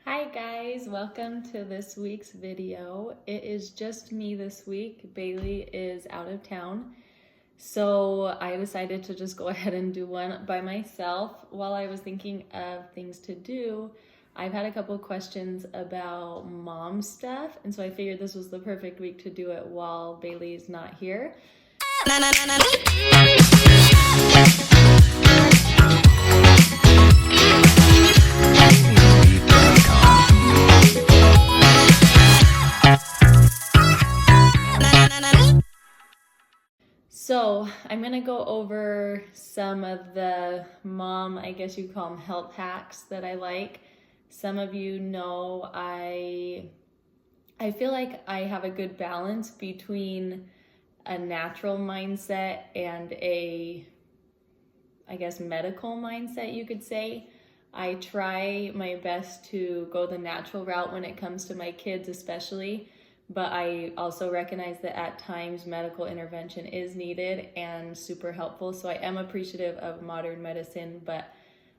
Hi guys, welcome to this week's video. It is just me this week. Bailey is out of town, so I decided to just go ahead and do one by myself. While I was thinking of things to do, I've had a couple questions about mom stuff, and so I figured this was the perfect week to do it while Bailey's not here. So I'm gonna go over some of the mom, I guess you call them health hacks that I like. Some of you know I feel like I have a good balance between a natural mindset and I guess medical mindset, you could say. I try my best to go the natural route when it comes to my kids especially, but I also recognize that at times medical intervention is needed and super helpful. So I am appreciative of modern medicine, but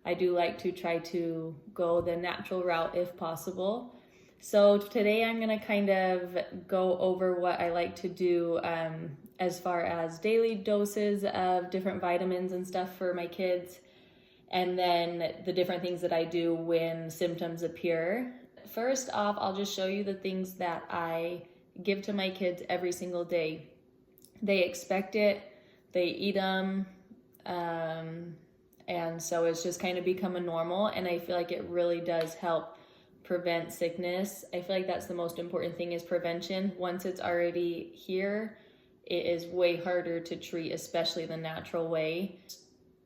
I do like to try to go the natural route if possible. So today I'm going to kind of go over what I like to do as far as daily doses of different vitamins and stuff for my kids, and then the different things that I do when symptoms appear. First off, I'll just show you the things that I give to my kids every single day. They expect it, they eat them, and so it's just kind of become a normal, and I feel like it really does help prevent sickness. I feel like that's the most important thing, is prevention. Once it's already here, it is way harder to treat, especially the natural way.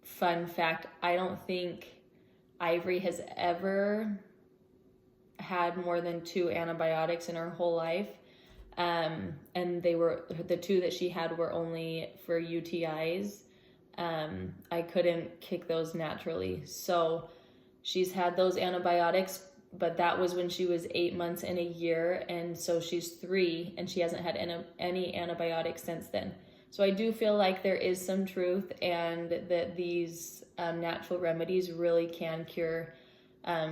Fun fact, I don't think Ivory has ever had more than 2 antibiotics in her whole life. And they were, the 2 that she had were only for UTIs. I couldn't kick those naturally. So she's had those antibiotics, but that was when she was 8 months and a year. And so she's 3 and she hasn't had any antibiotics since then. So I do feel like there is some truth, and that these natural remedies really can cure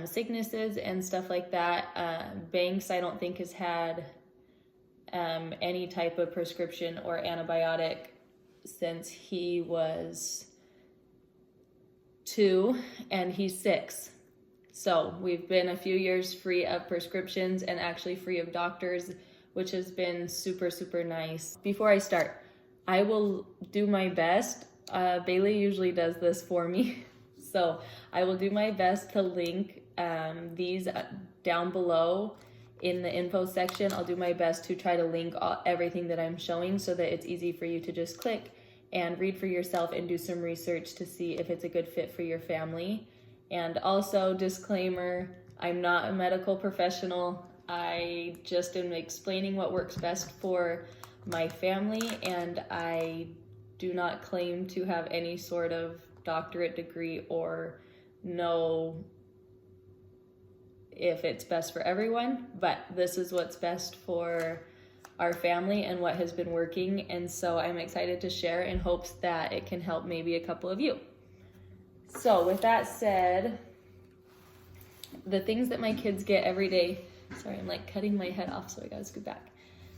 sicknesses and stuff like that. Banks, I don't think, has had any type of prescription or antibiotic since he was 2 and he's 6. So we've been a few years free of prescriptions and actually free of doctors, which has been super, super nice. Before I start, I will do my best. Bailey usually does this for me. So I will do my best to link these down below in the info section. I'll do my best to try to link everything that I'm showing so that it's easy for you to just click and read for yourself and do some research to see if it's a good fit for your family. And also, disclaimer, I'm not a medical professional. I just am explaining what works best for my family, and I do not claim to have any sort of doctorate degree or know if it's best for everyone, but this is what's best for our family and what has been working. And so I'm excited to share in hopes that it can help maybe a couple of you. So with that said, the things that my kids get every day, sorry, I'm like cutting my head off, so I gotta scoot back.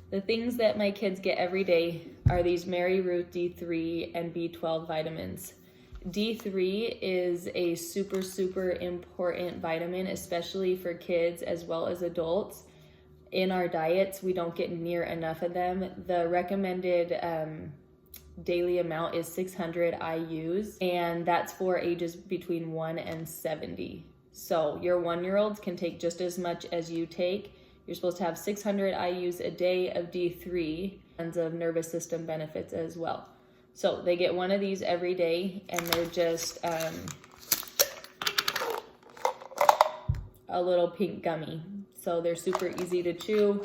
The things that my kids get every day are these Mary Ruth D3 and B12 vitamins. D3 is a super, super important vitamin, especially for kids as well as adults. In our diets, we don't get near enough of them. The recommended daily amount is 600 IUs, and that's for ages between 1 and 70. So your 1-year-olds can take just as much as you take. You're supposed to have 600 IUs a day of D3 and of nervous system benefits as well. So they get one of these every day, and they're just a little pink gummy. So they're super easy to chew,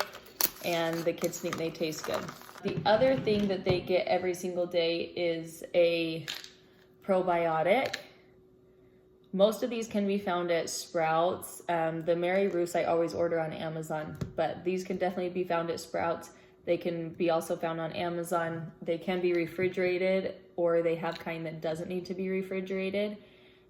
and the kids think they taste good. The other thing that they get every single day is a probiotic. Most of these can be found at Sprouts. The Mary Ruths I always order on Amazon, but these can definitely be found at Sprouts. They can be also found on Amazon. They can be refrigerated, or they have kind that doesn't need to be refrigerated.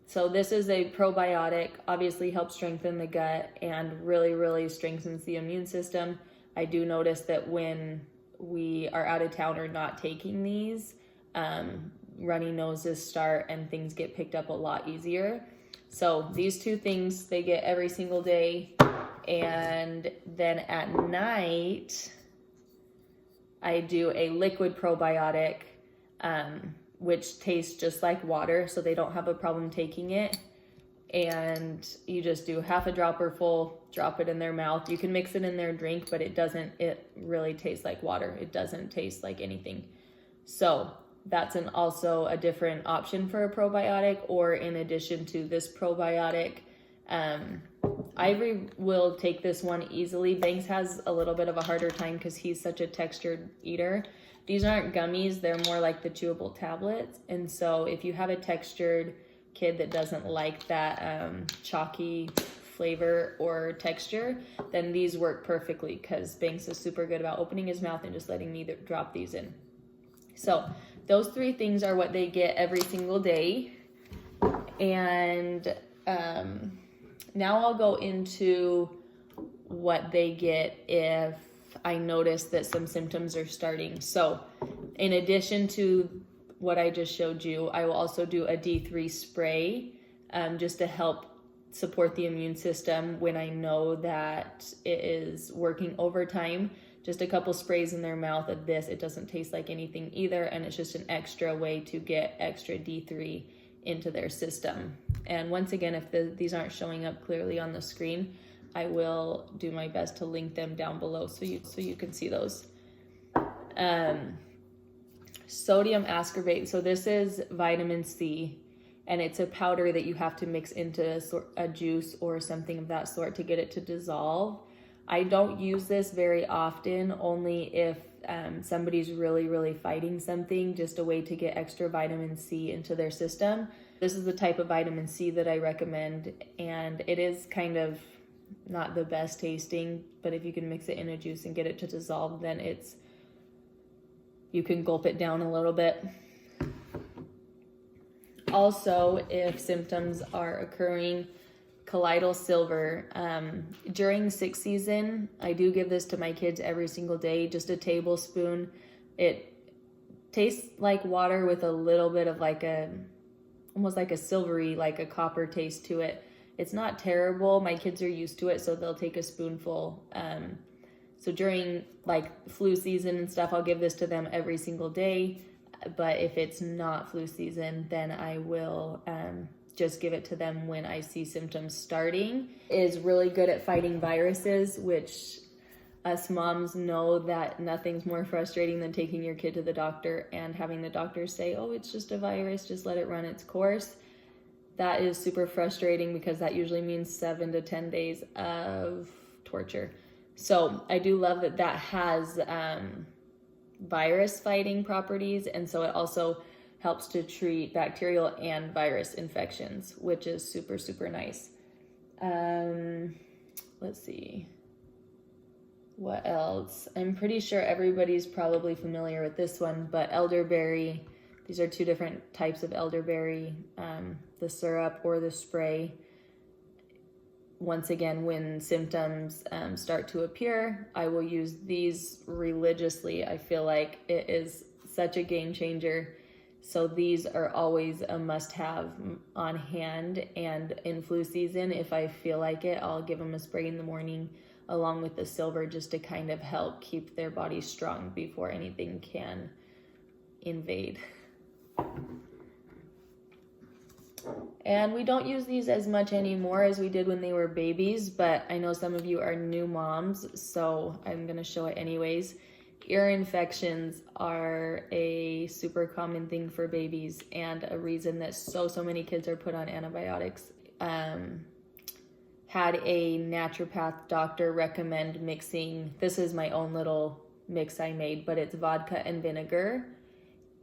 So this is a probiotic, obviously helps strengthen the gut and really, really strengthens the immune system. I do notice that when we are out of town or not taking these, runny noses start and things get picked up a lot easier. So these two things they get every single day. And then at night, I do a liquid probiotic, which tastes just like water, so they don't have a problem taking it. And you just do half a dropper full, drop it in their mouth. You can mix it in their drink, but it really tastes like water. It doesn't taste like anything. So that's also a different option for a probiotic, or in addition to this probiotic. Ivory will take this one easily. Banks has a little bit of a harder time because he's such a textured eater. These aren't gummies, they're more like the chewable tablets. And so if you have a textured kid that doesn't like that chalky flavor or texture, then these work perfectly because Banks is super good about opening his mouth and just letting me drop these in. So those three things are what they get every single day. And now I'll go into what they get if I notice that some symptoms are starting. So in addition to what I just showed you, I will also do a D3 spray just to help support the immune system when I know that it is working overtime. Just a couple sprays in their mouth of this. It doesn't taste like anything either, and it's just an extra way to get extra D3 into their system. And once again, if these aren't showing up clearly on the screen, I will do my best to link them down below so you can see those. Sodium ascorbate. So this is vitamin C, and it's a powder that you have to mix into a juice or something of that sort to get it to dissolve. I don't use this very often, only if somebody's really, really fighting something, just a way to get extra vitamin C into their system. This is the type of vitamin C that I recommend, and it is kind of not the best tasting, but if you can mix it in a juice and get it to dissolve, then you can gulp it down a little bit. Also, if symptoms are occurring, colloidal silver. During 6 season, I do give this to my kids every single day, just a tablespoon. It tastes like water with a little bit of almost like a silvery, like a copper taste to it. It's not terrible. My kids are used to it, so they'll take a spoonful. So during flu season and stuff, I'll give this to them every single day. But if it's not flu season, then I will just give it to them when I see symptoms starting. It is really good at fighting viruses, which us moms know that nothing's more frustrating than taking your kid to the doctor and having the doctor say, oh, it's just a virus, just let it run its course. That is super frustrating because that usually means 7 to 10 days of torture. So I do love that has virus fighting properties, and so it also helps to treat bacterial and virus infections, which is super, super nice. Let's see. What else? I'm pretty sure everybody's probably familiar with this one, but elderberry. These are two different types of elderberry, the syrup or the spray. Once again, when symptoms start to appear, I will use these religiously. I feel like it is such a game changer. So these are always a must-have on hand. And in flu season, if I feel like it, I'll give them a spray in the morning along with the silver just to kind of help keep their body strong before anything can invade. And we don't use these as much anymore as we did when they were babies, but I know some of you are new moms, so I'm going to show it anyways. Ear infections are a super common thing for babies and a reason that so many kids are put on antibiotics. Had a naturopath doctor recommend mixing, this is my own little mix I made, but it's vodka and vinegar,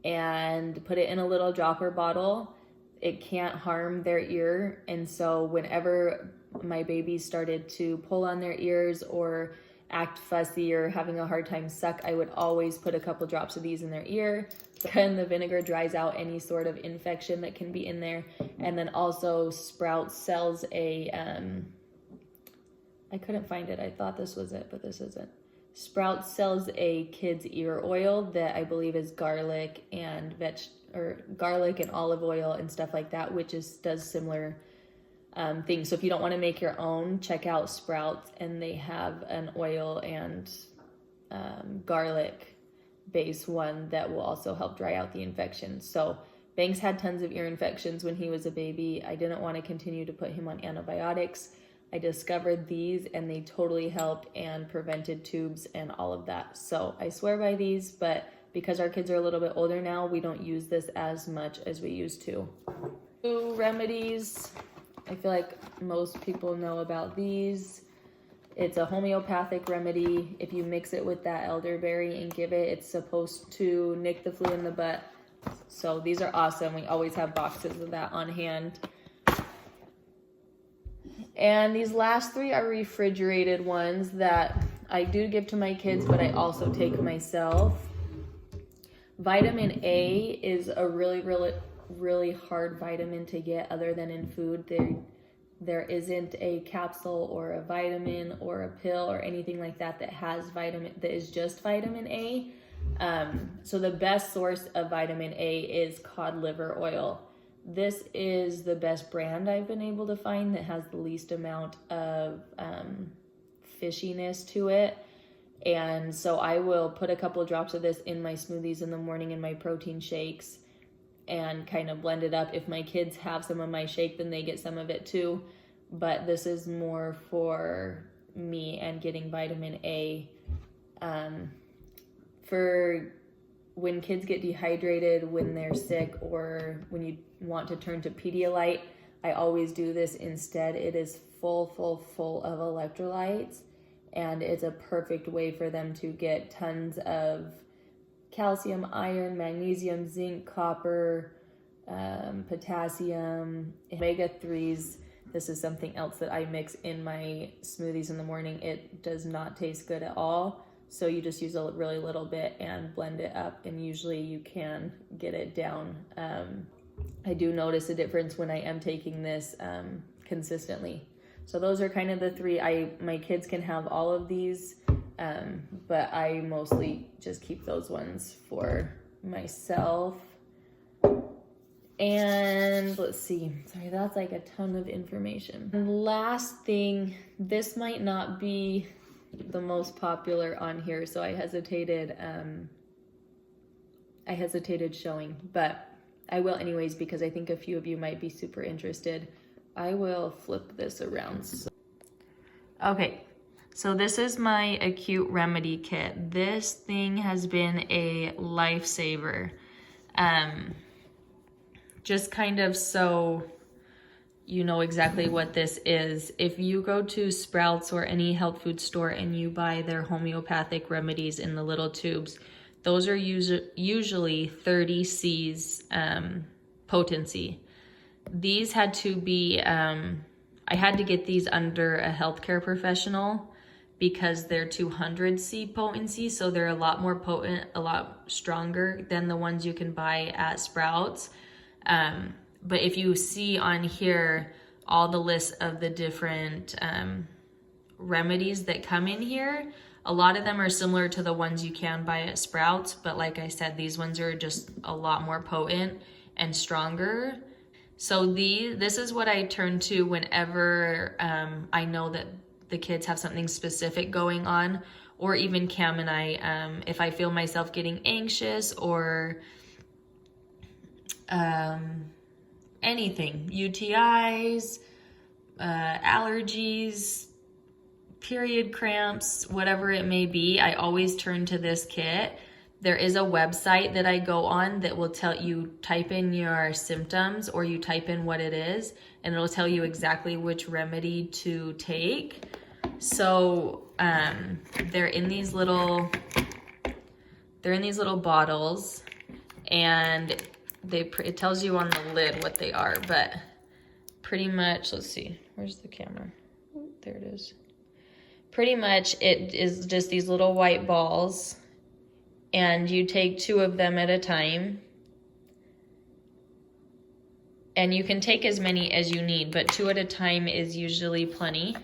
and put it in a little dropper bottle. It can't harm their ear, and so whenever my babies started to pull on their ears or act fussy or having a hard time suck, I would always put a couple drops of these in their ear, and the vinegar dries out any sort of infection that can be in there. And then also Sprouts sells a, I couldn't find it. I thought this was it, but this isn't. Sprouts sells a kid's ear oil that I believe is garlic and garlic and olive oil and stuff like that, which does similar things. So if you don't want to make your own, check out Sprouts, and they have an oil and garlic base one that will also help dry out the infection. So Banks had tons of ear infections when he was a baby. I didn't want to continue to put him on antibiotics. I discovered these and they totally helped and prevented tubes and all of that. So I swear by these, but because our kids are a little bit older now, we don't use this as much as we used to. Remedies. I feel like most people know about these. It's a homeopathic remedy. If you mix it with that elderberry and give it, it's supposed to nick the flu in the butt. So these are awesome. We always have boxes of that on hand. And these last three are refrigerated ones that I do give to my kids, but I also take myself. Vitamin A is a really hard vitamin to get other than in food. There isn't a capsule or a vitamin or a pill or anything like that that is just vitamin A. So the best source of vitamin A is cod liver oil. This is the best brand I've been able to find that has the least amount of fishiness to it. And so I will put a couple of drops of this in my smoothies in the morning and my protein shakes and kind of blend it up. If my kids have some of my shake, then they get some of it too. But this is more for me and getting vitamin A. For when kids get dehydrated, when they're sick, or when you want to turn to Pedialyte, I always do this instead. It is full of electrolytes, and it's a perfect way for them to get tons of calcium, iron, magnesium, zinc, copper, potassium, omega-3s. This is something else that I mix in my smoothies in the morning. It does not taste good at all. So you just use a really little bit and blend it up, and usually you can get it down. I do notice a difference when I am taking this consistently. So those are kind of the three. My kids can have all of these, but I mostly just keep those ones for myself. And let's see, sorry, that's like a ton of information. And last thing, this might not be the most popular on here, so I hesitated showing, but I will anyways because I think a few of you might be super interested. I will flip this around. Okay, so this is my acute remedy kit. This thing has been a lifesaver. Just kind of so you know exactly what this is. If you go to Sprouts or any health food store and you buy their homeopathic remedies in the little tubes, those are usually 30 C's potency. These had to be, I had to get these under a healthcare professional because they're 200 C potency, so they're a lot more potent, a lot stronger than the ones you can buy at Sprouts. But if you see on here all the lists of the different remedies that come in here, a lot of them are similar to the ones you can buy at Sprouts, but like I said, these ones are just a lot more potent and stronger. So this is what I turn to whenever I know that the kids have something specific going on, or even Cam and I, if I feel myself getting anxious or anything, UTIs, allergies, period cramps, whatever it may be, I always turn to this kit. There is a website that I go on that will tell you, type in your symptoms or you type in what it is, and it'll tell you exactly which remedy to take. So they're in these little bottles, and it tells you on the lid what they are, but pretty much, let's see, where's the camera? Oh, there it is. Pretty much it is just these little white balls, and you take 2 of them at a time. And you can take as many as you need, but 2 at a time is usually plenty.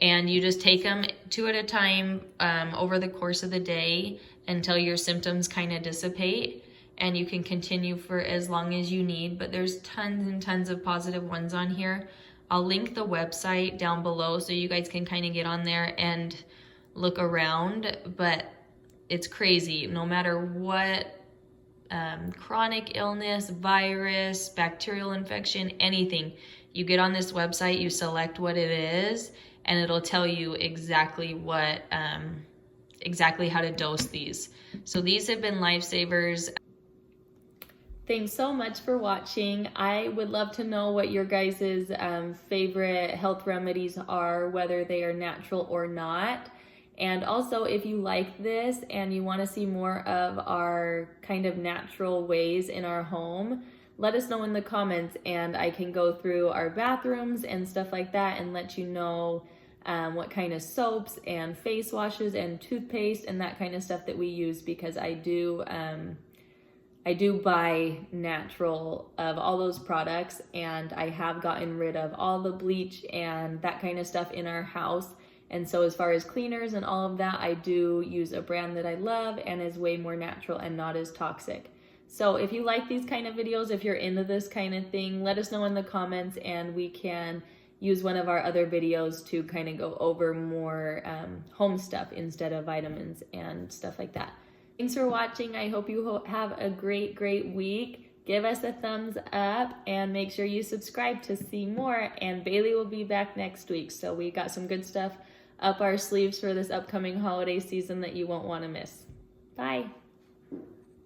And you just take them 2 at a time over the course of the day until your symptoms kind of dissipate. And you can continue for as long as you need, but there's tons and tons of positive ones on here. I'll link the website down below so you guys can kind of get on there and look around, but it's crazy. No matter what chronic illness, virus, bacterial infection, anything, you get on this website, you select what it is, and it'll tell you exactly what, exactly how to dose these. So these have been lifesavers. Thanks so much for watching. I would love to know what your guys' favorite health remedies are, whether they are natural or not. And also, if you like this and you want to see more of our kind of natural ways in our home, let us know in the comments and I can go through our bathrooms and stuff like that and let you know what kind of soaps and face washes and toothpaste and that kind of stuff that we use, because I do buy natural of all those products, and I have gotten rid of all the bleach and that kind of stuff in our house. And so as far as cleaners and all of that, I do use a brand that I love and is way more natural and not as toxic. So if you like these kind of videos, if you're into this kind of thing, let us know in the comments and we can use one of our other videos to kind of go over more home stuff instead of vitamins and stuff like that. Thanks for watching. I hope you have a great week. Give us a thumbs up and make sure you subscribe to see more. And Bailey will be back next week. So we got some good stuff up our sleeves for this upcoming holiday season that you won't want to miss. Bye.